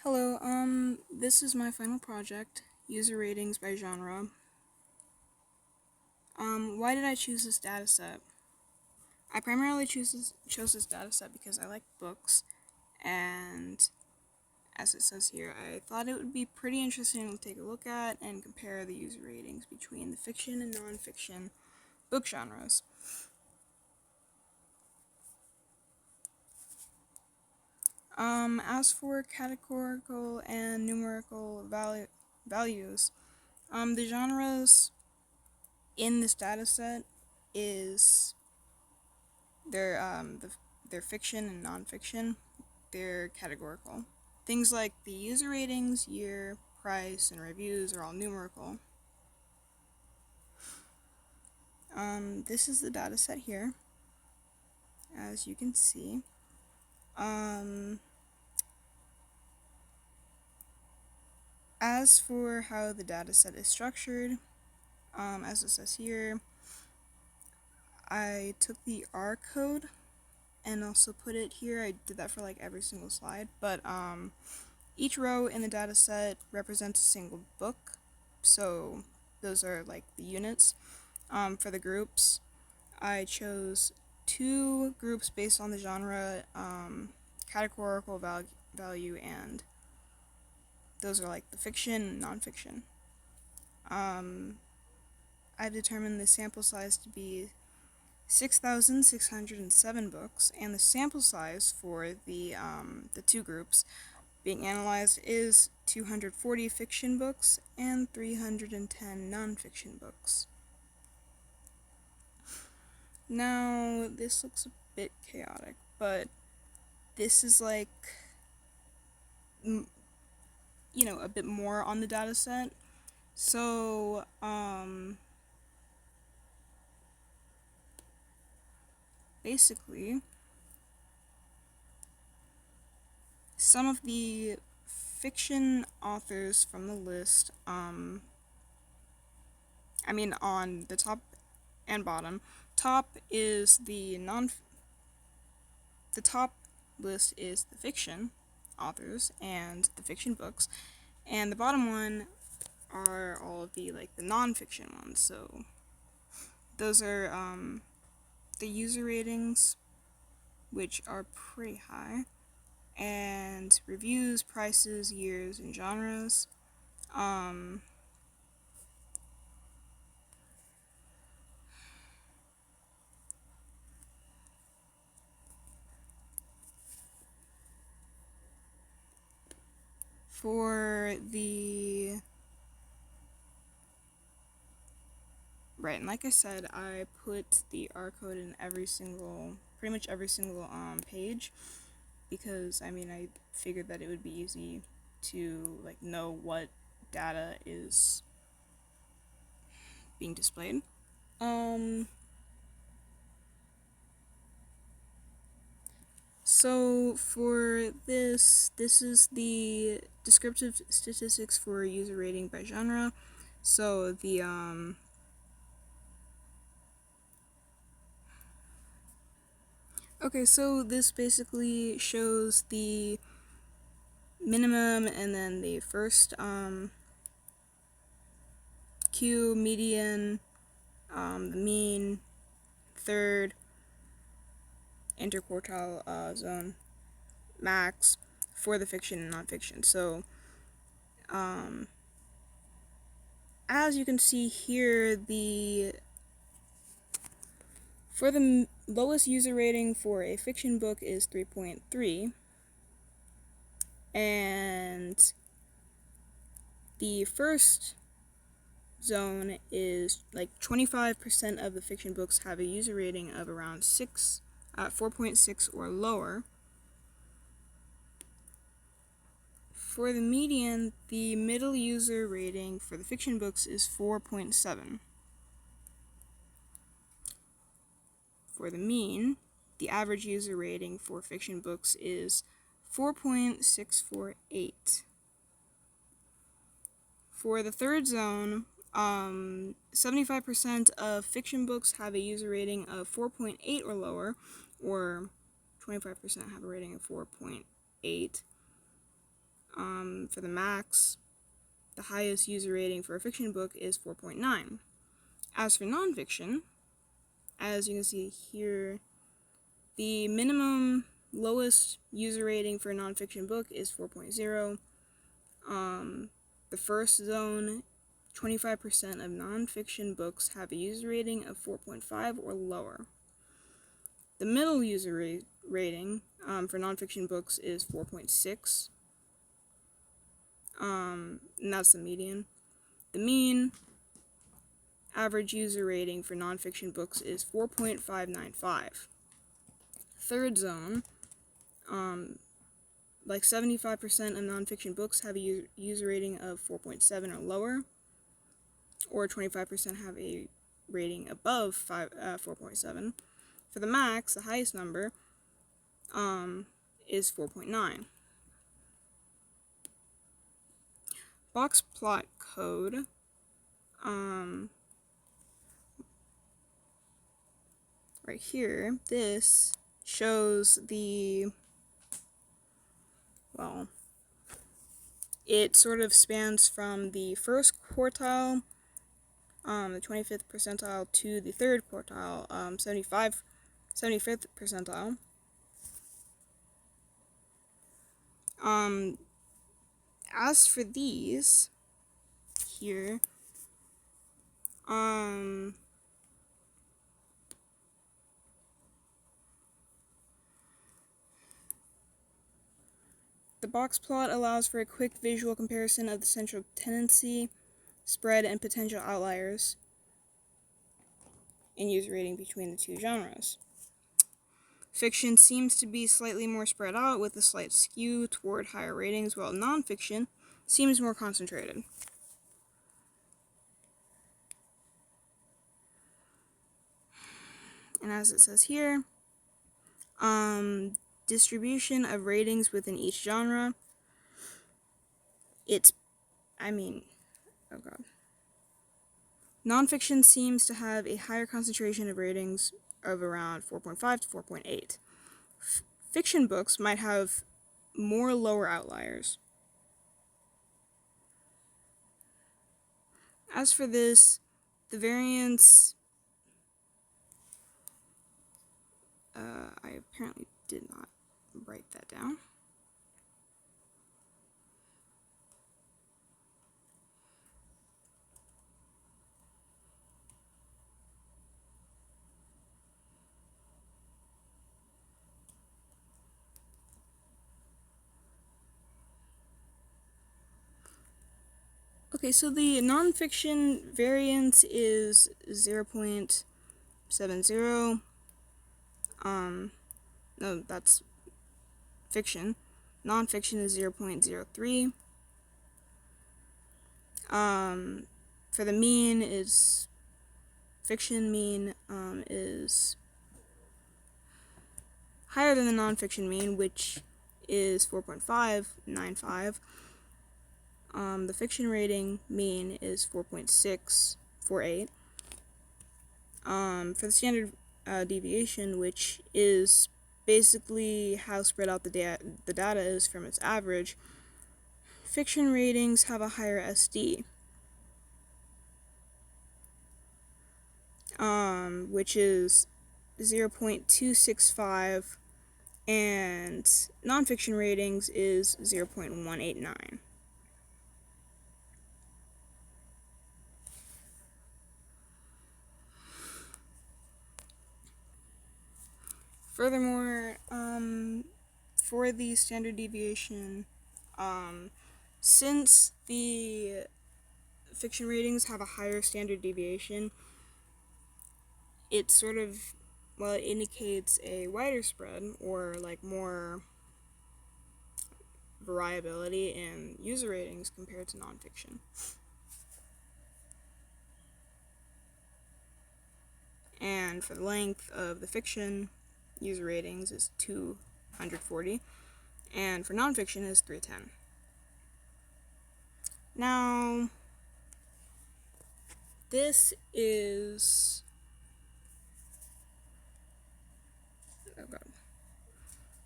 Hello, this is my final project, user ratings by genre. Why did I choose this dataset? I primarily chose this dataset because I like books, and as it says here, I thought it would be pretty interesting to take a look at and compare the user ratings between the fiction and non-fiction book genres. As for categorical and numerical values, the genres in this dataset is their fiction and nonfiction. They're categorical. Things like the user ratings, year, price, and reviews are all numerical. This is the dataset here, as you can see. As for how the dataset is structured, as it says here, I took the R code and also put it here. I did that for like every single slide, but each row in the dataset represents a single book, so those are like the units. For the groups, I chose two groups based on the genre, categorical value, and those are like the fiction and nonfiction. I've determined the sample size to be 6,607 books, and the sample size for the two groups being analyzed is 240 fiction books and 310 nonfiction books. Now, this looks a bit chaotic, but this is like, a bit more on the data set. So, basically, some of the fiction authors from the list, on the top and bottom, the top list is the fiction authors and the fiction books, and the bottom one are all of the non-fiction ones. So those are the user ratings, which are pretty high, and reviews, prices, years, and genres. For the Right, and like I said, I put the R code in pretty much every single page, because I figured that it would be easy to know what data is being displayed. So for this is the descriptive statistics for user rating by genre. So the Okay, so this basically shows the minimum and then the first Q, median, the mean, third, interquartile zone, max for the fiction and nonfiction. So as you can see here, for the lowest user rating for a fiction book is 3.3, and the first zone is 25% of the fiction books have a user rating of around 4.6 or lower. For the median, the middle user rating for the fiction books is 4.7. For the mean, the average user rating for fiction books is 4.648. For the third zone, 75% of fiction books have a user rating of 4.8 or lower, or 25% have a rating of 4.8. For the max, the highest user rating for a fiction book is 4.9. As for nonfiction, as you can see here, the minimum lowest user rating for a nonfiction book is 4.0. The first zone, 25% of nonfiction books have a user rating of 4.5 or lower. The middle user rating for nonfiction books is 4.6, and that's the median. The mean average user rating for nonfiction books is 4.595. Third zone, like 75% of nonfiction books have a user rating of 4.7 or lower, or 25% have a rating above 4.7. For the max, the highest number, is 4.9. Box plot code, right here, this shows the, well, it sort of spans from the first quartile, the 25th percentile, to the third quartile, 75th percentile. As for these here, the box plot allows for a quick visual comparison of the central tendency, spread, and potential outliers in user rating between the two genres. Fiction seems to be slightly more spread out with a slight skew toward higher ratings, while nonfiction seems more concentrated. And as it says here, distribution of ratings within each genre. Nonfiction seems to have a higher concentration of ratings of around 4.5 to 4.8. Fiction books might have more lower outliers. As for this, the variance, I apparently did not write that down. Okay, so the nonfiction variance is 0.70. No, that's fiction. Nonfiction is 0.03. For the mean is, fiction mean is higher than the nonfiction mean, which is 4.595. The fiction rating mean is 4.648. For the standard deviation, which is basically how spread out the data is from its average, fiction ratings have a higher SD, which is 0.265, and nonfiction ratings is 0.189. Furthermore, for the standard deviation, since the fiction ratings have a higher standard deviation, it sort of, it indicates a wider spread, or like more variability in user ratings compared to nonfiction. And for the length of the fiction, user ratings is 240, and for nonfiction is 310. Now, this is,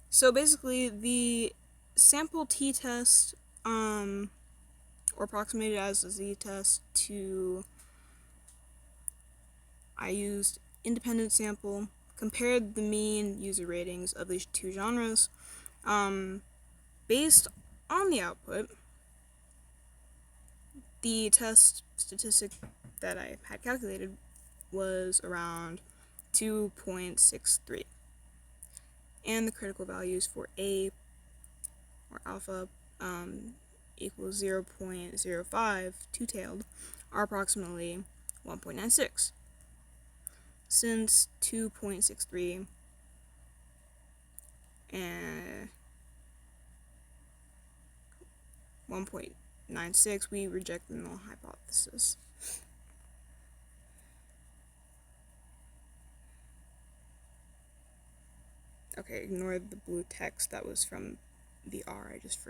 so basically the sample t-test or approximated as a z-test to, I used independent sample, compared the mean user ratings of these two genres. Based on the output, the test statistic that I had calculated was around 2.63. And the critical values for A, or alpha, equals 0.05, two-tailed, are approximately 1.96. Since 2.63 and 1.96, we reject the null hypothesis. Okay, ignore the blue text, that was from the R I just